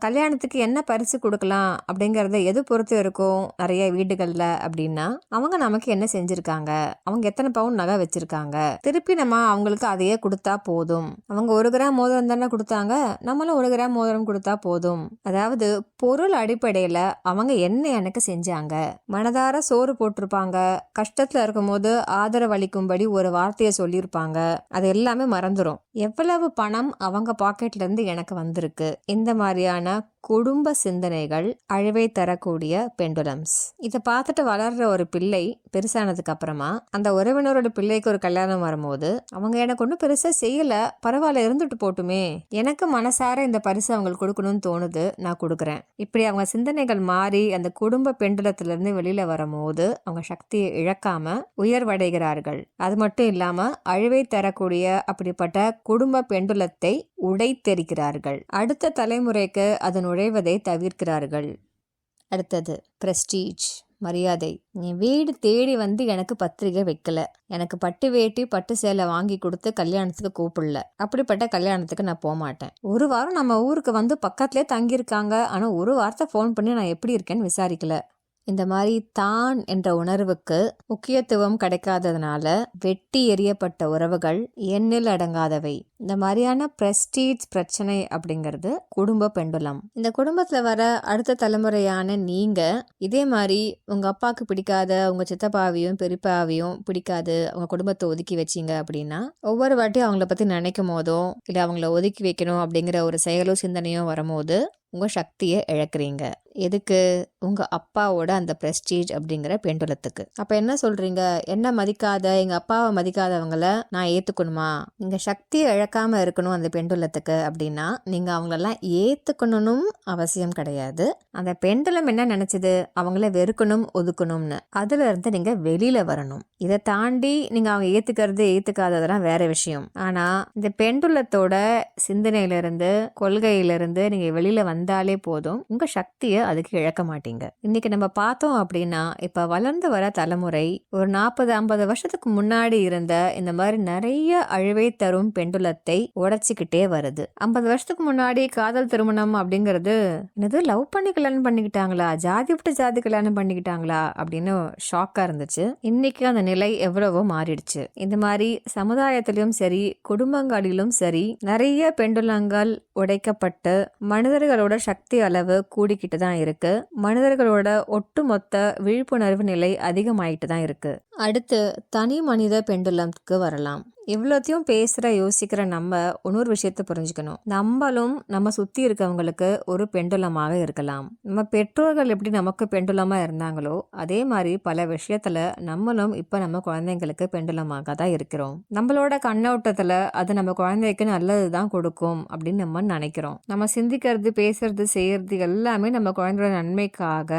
கல்யாணத்துக்கு என்ன பரிசு கொடுக்கலாம் அப்படிங்கறத எது பொறுத்து இருக்கும் நிறைய வீடுகள்ல அப்படின்னா, அவங்க நமக்கு என்ன செஞ்சிருக்காங்க, அவங்க எத்தனை பவுன் நகை வச்சிருக்காங்க, திருப்பி நம்ம அவங்களுக்கு அதையே கொடுத்தா போதும், அவங்க 1 கிராம் மோதிரம் தானே கொடுத்தாங்க, நம்மளும் 1 கிராம் மோதிரம் கொடுத்தா போதும். அதாவது பொருள் அடிப்படையில அவங்க என்ன எனக்கு செஞ்சாங்க, மனதார சோறு போட்டிருப்பாங்க, கஷ்டத்துல இருக்கும் போது ஆதரவளிக்கும்படி ஒரு வார்த்தையை சொல்லியிருப்பாங்க, அது எல்லாமே மறந்துடும். எவ்வளவு பணம் அவங்க பாக்கெட்ல இருந்து எனக்கு வந்திருக்கு, இந்த மாதிரியான குடும்ப சிந்தனைகள் அழிவை தரக்கூடிய பெண்டுலம்ஸ். இதை பார்த்துட்டு வளர்ற ஒரு பிள்ளை பெருசானதுக்கு அப்புறமா அந்த உறவினரோட பிள்ளைக்கு ஒரு கல்யாணம் வரும்போது அவங்க எனக்கு ஒன்றும் பெருசா செய்யல, பரவாயில்ல இருந்துட்டு போட்டுமே, எனக்கு மனசார இந்த பரிசு அவங்களுக்கு கொடுக்கணும்னு தோணுது, நான் கொடுக்குறேன். இப்படி அவங்க சிந்தனைகள் மாறி அந்த குடும்ப பெண்டுலத்திலிருந்து வெளியில வரும்போது அவங்க சக்தியை இழக்காம உயர்வடைகிறார்கள். அது மட்டும் இல்லாம அழிவை தரக்கூடிய அப்படிப்பட்ட குடும்ப பெண்டுலத்தை உடைத்தெரிக்கிறார்கள். அடுத்த தலைமுறைக்கு அது நுழைவதை தவிர்க்கிறார்கள். அடுத்தது பிரஸ்டீஜ், மரியாதை. நீ வீடு தேடி வந்து எனக்கு பத்திரிகை வைக்கல, எனக்கு பட்டு வேட்டி பட்டு சேலை வாங்கி கொடுத்து கல்யாணத்துக்கு கூப்பிடல, அப்படிப்பட்ட கல்யாணத்துக்கு நான் போக மாட்டேன். ஒரு வாரம் நம்ம ஊருக்கு வந்து பக்கத்துலேயே தங்கியிருக்காங்க, ஆனால் ஒரு வாரத்தை ஃபோன் பண்ணி நான் எப்படி இருக்கேன்னு விசாரிக்கல. இந்த மாதிரி தான் என்ற உணர்வுக்கு முக்கியத்துவம் கிடைக்காததுனால வெட்டி எறியப்பட்ட உறவுகள் எண்ணில் அடங்காதவை. இந்த மாதிரியான பிரஸ்டீஜ் பிரச்சனை அப்படிங்கிறது குடும்ப பெண்டுலம். இந்த குடும்பத்துல வர அடுத்த தலைமுறையான நீங்க இதே மாதிரி உங்க அப்பாவுக்கு பிடிக்காத உங்க சித்தப்பாவையும் பெரியப்பாவையும் பிடிக்காது உங்க குடும்பத்தை ஒதுக்கி வச்சீங்க அப்படின்னா ஒவ்வொரு வாட்டியும் அவங்கள பத்தி நினைக்கும் போதோ இல்ல அவங்கள ஒதுக்கி வைக்கணும் அப்படிங்கிற ஒரு செயலோ சிந்தனையோ வரும்போது உங்க சக்தியை இழக்கிறீங்க. எதுக்கு? உங்க அப்பாவோட அந்த பிரஸ்டீஜ் அப்படிங்கிற பெண்டுலத்துக்கு. அப்ப என்ன சொல்றீங்க? என்ன மதிக்காத எங்க அப்பாவை மதிக்காதவங்கள நான் ஏத்துக்கணுமா? நீங்க சக்தியை இழக்காம இருக்கணும் அந்த பெண்டுலத்துக்கு அப்படின்னா நீங்க அவங்களெல்லாம் ஏத்துக்கணும் அவசியம் கிடையாது. அந்த பெண்டுலம் என்ன நினைச்சது? அவங்கள வெறுக்கணும் ஒதுக்கணும்னு. அதுல இருந்து நீங்க வெளியில வரணும். இதை தாண்டி நீங்க அவங்க ஏத்துக்கிறது ஏத்துக்காததெல்லாம் வேற விஷயம். ஆனா இந்த பெண்டுலத்தோட சிந்தனையிலிருந்து கொள்கையிலிருந்து நீங்க வெளியில வந்தாலே போதும், உங்க சக்தியை அதுக்கு இழக்க மாட்டீங்க. இன்னைக்கு நம்ம பார்த்தோம் அப்படின்னா இப்ப வளர்ந்து வர தலைமுறை ஒரு 40-50 வருஷத்துக்கு முன்னாடி இருந்த இந்த மாதிரி நிறைய அழிவை தரும் பெண்டுலத்தை உடைச்சிக்கிட்டே வருது. 50 வருஷத்துக்கு முன்னாடி காதல் திருமணம் அப்படிங்கிறது என்னது, லவ் பண்ணி கல்யாணம் பண்ணிக்கிட்டாங்களா, ஜாதி விட்டு ஜாதி கல்யாணம் பண்ணிக்கிட்டாங்களா அப்படின்னு ஷாக்கா இருந்துச்சு. இன்னைக்கு அந்த நிலை எவ்வளவோ மாறிடுச்சு. இந்த மாதிரி சமுதாயத்திலும் சரி குடும்பங்களிலும் சரி நிறைய பெண்டுலங்கள் உடைக்கப்பட்டு மனிதர்களோட சக்தி அளவு கூடிக்கிட்டு தான் இருக்கு. மனிதர்களோட ஒட்டுமொத்த விழிப்புணர்வு நிலை அதிகமாயிட்டு தான் இருக்கு. அடுத்து தனி மனித பெண்டுலம்க்கு வரலாம். இவ்வளோத்தையும் பேசுற யோசிக்கிற நம்ம இன்னொரு விஷயத்த புரிஞ்சுக்கணும். நம்மளும் நம்ம சுத்தி இருக்கவங்களுக்கு ஒரு பெண்டுலமாக இருக்கலாம். நம்ம பெற்றோர்கள் எப்படி நமக்கு பெண்டுலமா இருந்தாங்களோ அதே மாதிரி பல விஷயத்துல நம்மளும் இப்ப நம்ம குழந்தைங்களுக்கு பெண்டுலமாக தான் இருக்கிறோம். நம்மளோட கண்ணோட்டத்துல அது நம்ம குழந்தைக்கு நல்லதுதான் கொடுக்கும் அப்படின்னு நம்ம நினைக்கிறோம். நம்ம சிந்திக்கிறது பேசுறது செய்யறது எல்லாமே நம்ம குழந்தையோட நன்மைக்காக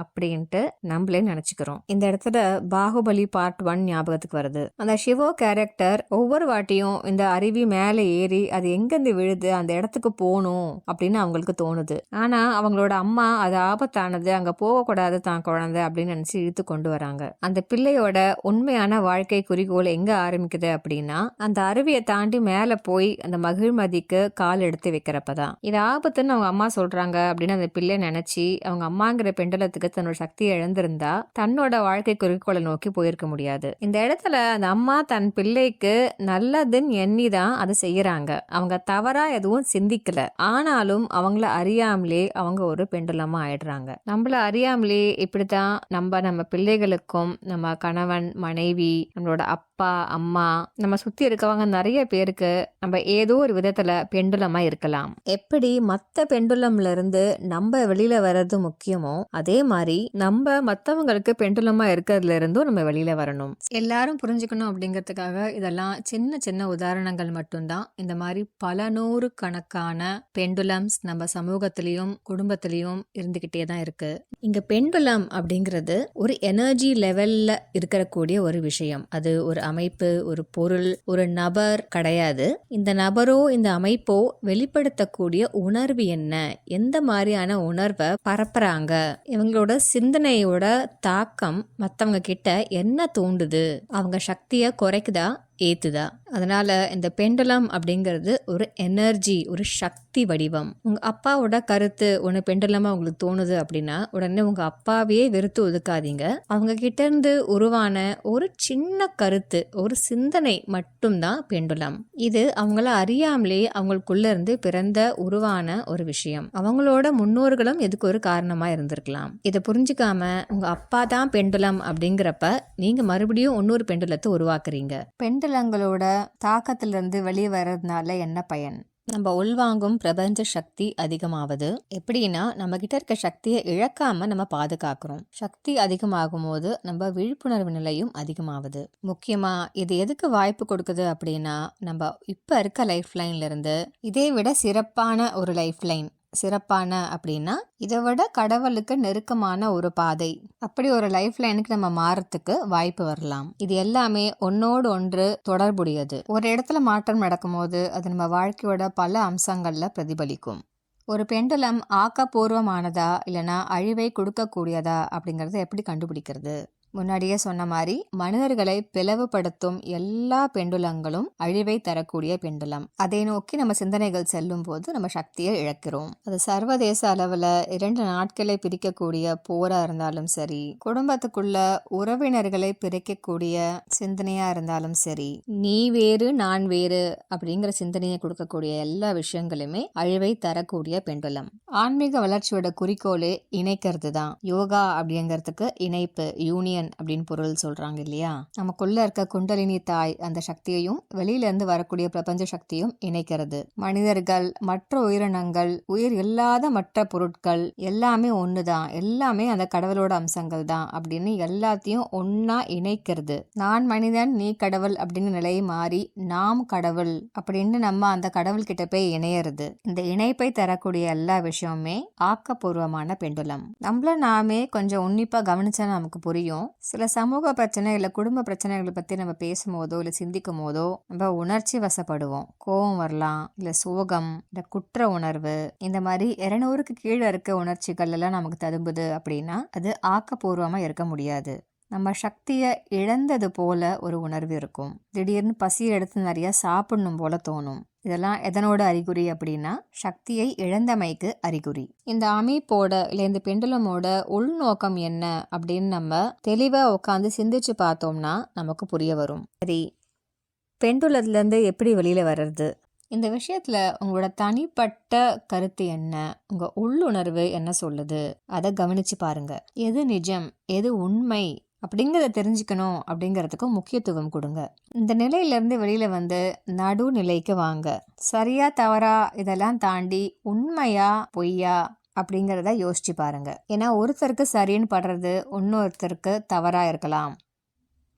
அப்படின்ட்டு நம்மளே நினைச்சுக்கிறோம். இந்த இடத்துல பாகுபலி பார்ட் 1 ஞாபகத்துக்கு வருது. அந்த சிவோ கேரக்டர் ஒவ்வொரு வாட்டியும் இந்த அருவி மேலே ஏறி அது எங்கேருந்து விழுது அந்த இடத்துக்கு போகணும் அப்படின்னு அவங்களுக்கு தோணுது. ஆனா அவங்களோட அம்மா அது ஆபத்தானது, அங்க போகக்கூடாது தான் குழந்தை அப்படின்னு நினைச்சு இழுத்து கொண்டு வராங்க. அந்த பிள்ளையோட உண்மையான வாழ்க்கை குறிக்கோள் எங்க ஆரம்பிக்குது அப்படின்னா அந்த அருவியை தாண்டி மேல போய் அந்த மகிழ்மதிக்கு கால் எடுத்து வைக்கிறப்பதான். இது ஆபத்துன்னு அவங்க அம்மா சொல்றாங்க அப்படின்னு அந்த பிள்ளை நினைச்சு அவங்க அம்மாங்கிற பெண்டலத்துக்கு தன்னோட சக்தியை இழந்திருந்தா தன்னோட வாழ்க்கை குறிக்கோளை நோக்கி போயிருக்க முடியாது. இந்த இடத்துல அந்த அம்மா தன் பிள்ளைக்கு நல்லதுன்னு எண்ணிதான் அதை செய்யறாங்க. அவங்க தவறா எதுவும் சிந்திக்கல. ஆனாலும் அவங்கள அறியாமலே அவங்க ஒரு பெண்டுலமா ஆயிடுறாங்க. நம்மள அறியாமலே இப்படித்தான் நம்ம பிள்ளைகளுக்கும் நம்ம கணவன் மனைவி நம்மளோட அப்பா அம்மா நம்ம சுத்தி இருக்கவங்க நிறைய பேருக்கு நம்ம ஏதோ ஒரு விதத்துல பெண்டுலமா இருக்கலாம். எப்படி மத்த பெண்டுலம்ல இருந்து நம்ம வெளியில வர்றது முக்கியமோ அதே மாதிரி நம்ம மத்தவங்களுக்கு பெண்டுலமா இருக்கிறதுல இருந்தும் நம்ம வெளியில வரணும். எல்லாரும் புரிஞ்சுக்கணும் அப்படிங்கிறதுக்காக இதெல்லாம் சின்ன சின்ன உதாரணங்கள் மட்டும்தான். இந்த மாதிரி பல நூறு கணக்கான பெண்டுலம்ஸ் நம்ம சமூகத்திலையும் குடும்பத்திலையும் இருந்துகிட்டே தான் இருக்கு. இங்க பெண்டுலம் அப்படிங்கிறது ஒரு எனர்ஜி லெவல்ல இருக்கக்கூடிய ஒரு விஷயம். அது ஒரு அமைப்பு, ஒரு பொருள், ஒரு நபர் கிடையாது. இந்த நபரோ இந்த அமைப்போ வெளிப்படுத்தக்கூடிய உணர்வு என்ன, எந்த மாதிரியான உணர்வை பரப்புறாங்க, இவங்களோட சிந்தனையோட தாக்கம் மற்றவங்க கிட்ட என்ன தோண்டுது, அவங்க சக்தியை குறைக்குதா ஏத்துதா அதனால இந்த பெண்டுலம் அப்படிங்கிறது ஒரு எனர்ஜி, ஒரு சக்தி வடிவம். உங்க அப்பாவோட கருத்து ஒன்று பெண்டுலமா உங்களுக்கு தோணுது அப்படின்னா உடனே உங்க அப்பாவையே வெறுத்து ஒதுக்காதீங்க. அவங்க கிட்ட இருந்து உருவான ஒரு சின்ன கருத்து, ஒரு சிந்தனை மட்டும்தான் பெண்டுலம். இது அவங்கள அறியாமலே அவங்களுக்குள்ள இருந்து பிறந்த உருவான ஒரு விஷயம். அவங்களோட முன்னோர்களும் இதுக்கு ஒரு காரணமா இருந்திருக்கலாம். இதை புரிஞ்சுக்காம உங்க அப்பா தான் பெண்டுலம் அப்படிங்கிறப்ப நீங்க மறுபடியும் இன்னொரு பெண்டுலத்தை உருவாக்குறீங்க. பெண்டுலங்களோட தாக்கத்திலிருந்து வெளியே வர்றதுனால என்ன பயன்? நம்ம உள்வாங்கும் பிரபஞ்ச சக்தி அதிகமாவது. எப்படின்னா நம்ம கிட்ட இருக்க சக்தியை இழக்காம நம்ம பாதுகாக்கிறோம். சக்தி அதிகமாகும் போது நம்ம விழிப்புணர்வு நிலையும் அதிகமாகுது. முக்கியமா இது எதுக்கு வாய்ப்பு கொடுக்குது அப்படின்னா, நம்ம இப்ப இருக்க லைஃப் லைன்ல இருந்து இதை விட சிறப்பான ஒரு லைஃப் லைன், சிறப்பான அப்படின்னா இதை விட கடவுளுக்கு நெருக்கமான ஒரு பாதை, அப்படி ஒரு லைஃப் லைனுக்கு நம்ம மாறத்துக்கு வாய்ப்பு வரலாம். இது எல்லாமே ஒன்னோடு ஒன்று தொடர்புடையது. ஒரு இடத்துல மாற்றம் நடக்கும் போது அது நம்ம வாழ்க்கையோட பல அம்சங்கள்ல பிரதிபலிக்கும். ஒரு பெண்டுலம் ஆக்கப்பூர்வமானதா இல்லைன்னா அழிவை கொடுக்கக்கூடியதா அப்படிங்கறத எப்படி கண்டுபிடிக்கிறது? முன்னாடியே சொன்ன மாதிரி மனிதர்களை பிளவுபடுத்தும் எல்லா பெண்டுலங்களும் அழிவை தரக்கூடிய பெண்டுலம். அதை நோக்கி நம்ம சிந்தனைகள் செல்லும் போது நம்ம சக்தியை இழக்கிறோம். அது சர்வதேச அளவுல 2 நாட்களை பிரிக்கக்கூடிய போரா இருந்தாலும் சரி, குடும்பத்துக்குள்ள உறவினர்களை பிரிக்கக்கூடிய சிந்தனையா இருந்தாலும் சரி, நீ வேறு நான் வேறு அப்படிங்கிற சிந்தனையை கொடுக்கக்கூடிய எல்லா விஷயங்களுமே அழிவை தரக்கூடிய பெண்டுலம். ஆன்மீக வளர்ச்சியோட குறிக்கோளே இணைக்கிறது தான். யோகா அப்படிங்கிறதுக்கு இணைப்பு, யூனியன் அப்படின்னு பொருள் சொல்றாங்க இல்லையா? நமக்குள்ள இருக்க குண்டலினி தாய் அந்த சக்தியையும் வெளியில இருந்து வரக்கூடிய பிரபஞ்ச சக்தியும் இணைக்கிறது. மனிதர்கள், மற்ற உயிரினங்கள், உயிர் இல்லாத மற்ற பொருட்கள் எல்லாமே ஒண்ணுதான், எல்லாமே அந்த கடவுளோட அம்சங்கள் தான் அப்படின்னு எல்லாத்தையும் ஒன்னா இணைக்கிறது. நான் மனிதன் நீ கடவுள் அப்படின்னு நிலையை மாறி நாம் கடவுள் அப்படின்னு நம்ம அந்த கடவுள் கிட்ட போய் இணையறது. இந்த இணைப்பை தரக்கூடிய எல்லா விஷயமுமே ஆக்கப்பூர்வமான பெண்டுலம். நம்மள நாமே கொஞ்சம் உன்னிப்பா கவனிச்சா நமக்கு புரியும். சில சமூக பிரச்சனை இல்ல குடும்ப பிரச்சனைகளை பத்தி நம்ம பேசும்போதோ இல்ல சிந்திக்கும் போதோ நம்ம உணர்ச்சி வசப்படுவோம். கோபம் வரலாம், இல்ல சோகம், இல்ல குற்ற உணர்வு, இந்த மாதிரி 200க்கு கீழே இருக்க உணர்ச்சிகள் எல்லாம் நமக்கு ததும்புது அப்படின்னா அது ஆக்கப்பூர்வமா இருக்க முடியாது. நம்ம சக்தியை இழந்தது போல ஒரு உணர்வு இருக்கும். திடீர்னு பசியை எடுத்து நிறைய சாப்பிடணும் போல தோணும். இதெல்லாம் எதனோட அறிகுறி அப்படின்னா சக்தியை இழந்தமைக்கு அறிகுறி. இந்த அமைப்போட இல்லை இந்த பெண்டுலமோட உள்நோக்கம் என்ன அப்படின்னு நம்ம தெளிவா உட்காந்து சிந்திச்சு பார்த்தோம்னா நமக்கு புரிய வரும். சரி, பெண்டுலத்துல இருந்து எப்படி வெளியில வர்றது? இந்த விஷயத்துல உங்களோட தனிப்பட்ட கருத்து என்ன, உங்க உள்ளுணர்வு என்ன சொல்லுது, அதை கவனிச்சு பாருங்க. எது நிஜம், எது உண்மை அப்படிங்கிறத தெரிஞ்சுக்கணும் அப்படிங்கிறதுக்கு முக்கியத்துவம் கொடுங்க. இந்த நிலையிலேருந்து வெளியில வந்து நடுநிலைக்கு வாங்க. சரியா தவறா இதெல்லாம் தாண்டி உண்மையா பொய்யா அப்படிங்கிறத யோசிச்சு பாருங்க. ஏன்னா ஒருத்தருக்கு சரின்னு படுறது இன்னொருத்தருக்கு தவறா இருக்கலாம்.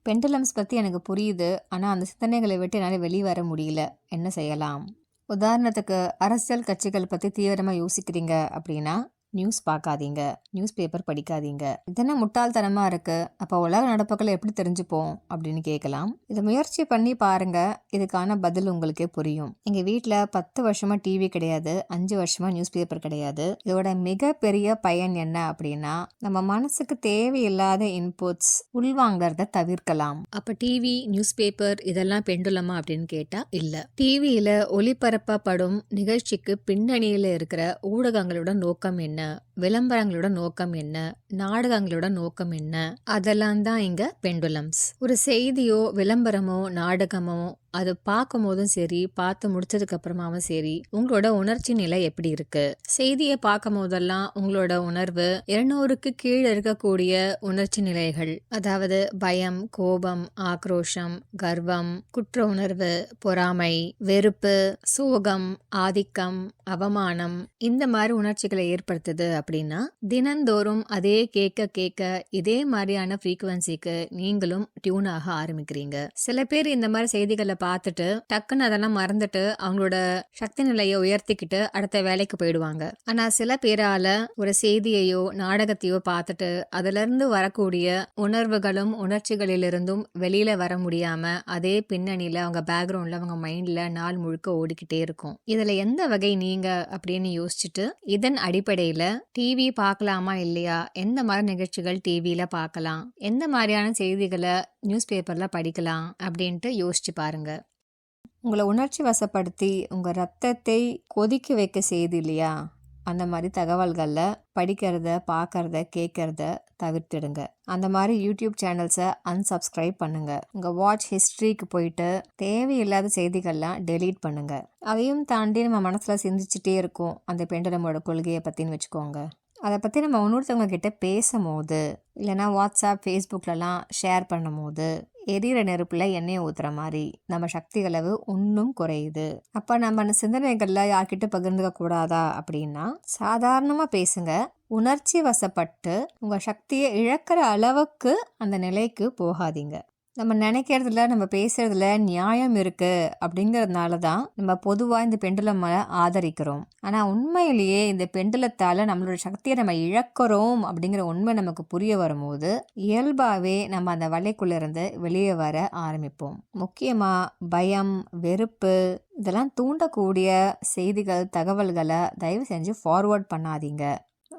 பெண்டுலம்ஸ் பற்றி எனக்கு புரியுது, ஆனால் அந்த சிந்தனைகளை விட்டு என்னால் வெளியே வர முடியல, என்ன செய்யலாம்? உதாரணத்துக்கு அரசியல் கட்சிகள் பற்றி தீவிரமாக யோசிக்கிறீங்க அப்படின்னா நியூஸ் பார்க்காதீங்க, நியூஸ் பேப்பர் படிக்காதீங்க. இதென்ன முட்டாள்தனமா இருக்கு, அப்போ உலக நடப்புகளை எப்படி தெரிஞ்சுப்போம் அப்படின்னு கேட்கலாம். இதை முயற்சி பண்ணி பாருங்க, இதுக்கான பதில் உங்களுக்கே புரியும். எங்க வீட்டில் 10 வருஷமா டிவி கிடையாது, 5 வருஷமா நியூஸ் பேப்பர் கிடையாது. இதோட மிகப்பெரிய பயன் என்ன அப்படின்னா நம்ம மனசுக்கு தேவையில்லாத இன்புட்ஸ் உள்வாங்கிறத தவிர்க்கலாம். அப்ப டிவி, நியூஸ் பேப்பர் இதெல்லாம் பெண்டுலமா அப்படின்னு கேட்டா இல்ல. டிவியில ஒளிபரப்பப்படும் நிகழ்ச்சிக்கு பின்னணியில இருக்கிற ஊடகங்களோட நோக்கம் என்ன, விளம்பரங்களோட நோக்கம் என்ன, நாடகங்களோட நோக்கம் என்ன, அதெல்லாம் தான் இங்க பெண்டுலம்ஸ். ஒரு செய்தியோ விளம்பரமோ நாடகமோ அது பார்க்கும் போதும் சரி, பார்த்து முடிச்சதுக்கு அப்புறமாவும் சரி, உங்களோட உணர்ச்சி நிலை எப்படி இருக்கு? செய்தியை பார்க்கும் போதெல்லாம் உங்களோட உணர்வு 200க்கு கீழே இருக்கக்கூடிய உணர்ச்சி நிலைகள், அதாவது பயம், கோபம், ஆக்ரோஷம், கர்வம், குற்ற உணர்வு, பொறாமை, வெறுப்பு, சோகம், ஆதிக்கம், அவமானம், இந்த மாதிரி உணர்ச்சிகளை ஏற்படுத்துது அப்படின்னா தினந்தோறும் அதே கேட்க கேட்க இதே மாதிரியான ஃப்ரீக்குவன்சிக்கு நீங்களும் டியூன் ஆக ஆரம்பிக்கிறீங்க. சில பேர் இந்த மாதிரி செய்திகளை பார்த்துட்டு டக்குன்னு அதெல்லாம் மறந்துட்டு அவங்களோட சக்தி நிலையை உயர்த்திக்கிட்டு அடுத்த வேலைக்கு போயிடுவாங்க. ஆனா சில பேரால ஒரு செய்தியையோ நாடகத்தையோ பார்த்துட்டு அதுல இருந்து வரக்கூடிய உணர்வுகளும் உணர்ச்சிகளிலிருந்தும் வெளியில வர முடியாம அதே பின்னணியில அவங்க பேக்ரவுண்ட்ல அவங்க மைண்ட்ல நாள் முழுக்க ஓடிக்கிட்டே இருக்கும். இதுல எந்த வகை நீங்க அப்படின்னு யோசிச்சுட்டு இதன் அடிப்படையில டிவி பார்க்கலாமா இல்லையா, எந்த மாதிரி நிகழ்ச்சிகள் டிவியில பார்க்கலாம், எந்த மாதிரியான செய்திகளை நியூஸ் பேப்பர்ல படிக்கலாம் அப்படின்ட்டு யோசிச்சு பாருங்க. உங்களை உணர்ச்சி வசப்படுத்தி உங்கள் ரத்தத்தை கொதிக்க வைக்க செய்து இல்லையா, அந்த மாதிரி தகவல்களில் படிக்கிறத, பார்க்கறத, கேட்கறத தவிர்த்திடுங்க. அந்த மாதிரி யூடியூப் சேனல்ஸை அன்சப்ஸ்கிரைப் பண்ணுங்க. உங்கள் வாட்ச் ஹிஸ்ட்ரிக்கு போயிட்டு தேவையில்லாத செய்திகள்லாம் டெலீட் பண்ணுங்க. அதையும் தாண்டி நம்ம மனசில் சிந்திச்சுட்டே இருக்கோம் அந்த பெண்டலமோட கொள்கையை பற்றின்னு வச்சுக்கோங்க. அதை பற்றி நம்ம இன்னொருத்தவங்க கிட்ட பேசும்போது, இல்லைனா வாட்ஸ்அப் ஃபேஸ்புக்லலாம் ஷேர் பண்ணும் போது எரியிற நெருப்பில் எண்ணெயை ஊற்றுற மாதிரி நம்ம சக்தி அளவு இன்னும் குறையுது. அப்போ நம்ம சிந்தனைகளில் யார்கிட்ட பகிர்ந்துக்க கூடாதா அப்படின்னா, சாதாரணமாக பேசுங்க. உணர்ச்சி வசப்பட்டு உங்கள் சக்தியை இழக்கிற அளவுக்கு அந்த நிலைக்கு போகாதீங்க. நம்ம நினைக்கிறதுல, நம்ம பேசுறதுல நியாயம் இருக்கு அப்படிங்கிறதுனால தான் நம்ம பொதுவாக இந்த பெண்டுலம் ஆதரிக்கிறோம். ஆனால் உண்மையிலேயே இந்த பெண்டுலத்தால் நம்மளோட சக்தியை நம்ம இழக்கிறோம் அப்படிங்கிற உண்மை நமக்கு புரிய வரும்போது இயல்பாகவே நம்ம அந்த வலைக்குள்ள இருந்து வெளியே வர ஆரம்பிப்போம். முக்கியமாக பயம், வெறுப்பு இதெல்லாம் தூண்டக்கூடிய செய்திகள், தகவல்களை தயவு செஞ்சு ஃபார்வர்ட் பண்ணாதீங்க.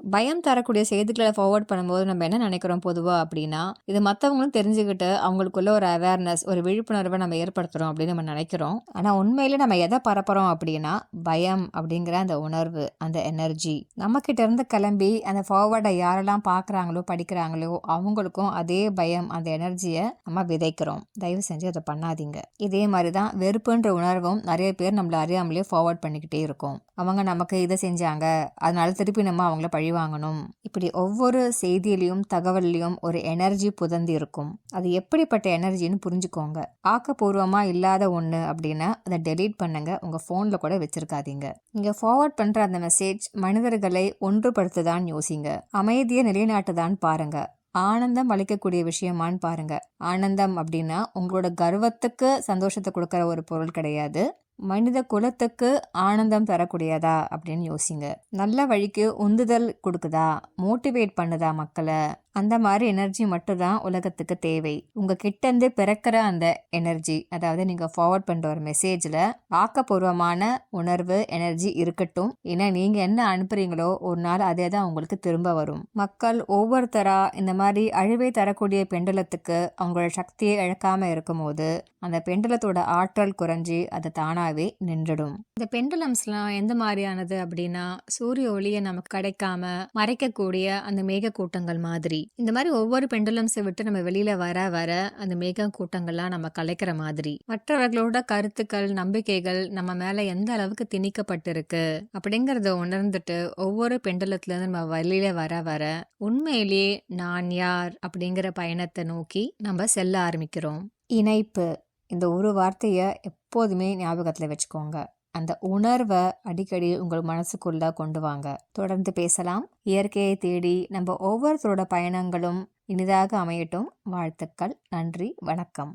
பயம் தரக்கூடிய செய்திகளை ஃபார்வர்ட் பண்ணும்போது நம்ம என்ன நினைக்கிறோம் பொதுவாக அப்படின்னா, இது மற்றவங்களும் தெரிஞ்சுக்கிட்டு அவங்களுக்குள்ள ஒரு அவேர்னஸ், ஒரு விழிப்புணர்வை நம்ம ஏற்படுத்துகிறோம் அப்படின்னு நம்ம நினைக்கிறோம். ஆனால் உண்மையிலே நம்ம எதை பரப்புகிறோம் அப்படின்னா, பயம் அப்படிங்கிற அந்த உணர்வு, அந்த எனர்ஜி நம்மக்கிட்ட இருந்து கிளம்பி அந்த ஃபார்வர்டை யாரெல்லாம் பார்க்குறாங்களோ, படிக்கிறாங்களோ அவங்களுக்கும் அதே பயம், அந்த எனர்ஜியை நம்ம விதைக்கிறோம். தயவு செஞ்சு அதை பண்ணாதீங்க. இதே மாதிரி தான் வெறுப்புன்ற உணர்வும் நிறைய பேர் நம்மளை அறியாமலே ஃபார்வர்ட் பண்ணிக்கிட்டே இருக்கோம். அவங்க நமக்கு இதை செஞ்சாங்க, அதனால திருப்பி நம்ம அவங்கள பழிவாங்கணும். இப்படி ஒவ்வொரு செய்தியிலையும் தகவல்லையும் ஒரு எனர்ஜி புதந்தி இருக்கும். அது எப்படிப்பட்ட எனர்ஜின்னு புரிஞ்சுக்கோங்க. ஆக்கப்பூர்வமா இல்லாத ஒண்ணு அப்படின்னா அதை டெலீட் பண்ணுங்க. உங்க போன்ல கூட வச்சிருக்காதீங்க. நீங்க ஃபார்வர்ட் பண்ற அந்த மெசேஜ் மனிதர்களை ஒன்றுபடுத்துதான் யோசிங்க. அமைதியை நிலைநாட்டுதான் பாருங்க. ஆனந்தம் அளிக்கக்கூடிய விஷயமான்னு பாருங்க. ஆனந்தம் அப்படின்னா உங்களோட கர்வத்துக்கு சந்தோஷத்தை கொடுக்கற ஒரு பொருள் கிடையாது. மனித குலத்துக்கு ஆனந்தம் தரக்கூடியதா அப்படின்னு யோசிங்க. நல்ல வழிக்கு உந்துதல் கொடுக்குதா, மோட்டிவேட் பண்ணுதா மக்களை, அந்த மாதிரி எனர்ஜி மட்டும்தான் உலகத்துக்கு தேவை. உங்ககிட்ட இருந்து பிறக்கிற அந்த எனர்ஜி, அதாவது நீங்க ஃபார்வர்ட் பண்ற ஒரு மெசேஜ்ல ஆக்கப்பூர்வமான உணர்வு, எனர்ஜி இருக்கட்டும். ஏன்னா நீங்க என்ன அனுப்புறீங்களோ ஒரு நாள் அதே தான் உங்களுக்கு திரும்ப வரும். மக்கள் ஒவ்வொருத்தரா இந்த மாதிரி அழிவை தரக்கூடிய பெண்டலத்துக்கு அவங்களோட சக்தியை இழக்காம இருக்கும் போது அந்த பெண்டலத்தோட ஆற்றல் குறைஞ்சி அது தானாவே நின்றுடும். இந்த பெண்டலம்ஸ்லாம் எந்த மாதிரியானது அப்படின்னா, சூரிய ஒளியை நமக்கு கிடைக்காம மறைக்கக்கூடிய அந்த மேக கூட்டங்கள் மாதிரி. இந்த மாதிரி ஒவ்வொரு பெண்டுலம்ஸை விட்டு நம்ம வெளியில வர வர அந்த மேக கூட்டங்கள்லாம் நம்ம கலைக்கிற மாதிரி. மற்றவர்களோட கருத்துக்கள், நம்பிக்கைகள் நம்ம மேல எந்த அளவுக்கு திணிக்கப்பட்டிருக்கு அப்படிங்கறத உணர்ந்துட்டு ஒவ்வொரு பெண்டுலத்துல இருந்து நம்ம வெளியில வர வர உண்மையிலேயே நான் யார் அப்படிங்கிற பயணத்தை நோக்கி நம்ம செல்ல ஆரம்பிக்கிறோம். இணைப்பு, இந்த ஒரு வார்த்தையை எப்போதுமே ஞாபகத்துல வச்சுக்கோங்க. அந்த உணர்வை அடிக்கடி உங்கள் மனசுக்குள்ள கொண்டு வாங்க. தொடர்ந்து பேசலாம். இயற்கையை தேடி நம்ம ஒவ்வொருத்தரோட பயணங்களும் இனிதாக அமையட்டும். வாழ்த்துக்கள். நன்றி. வணக்கம்.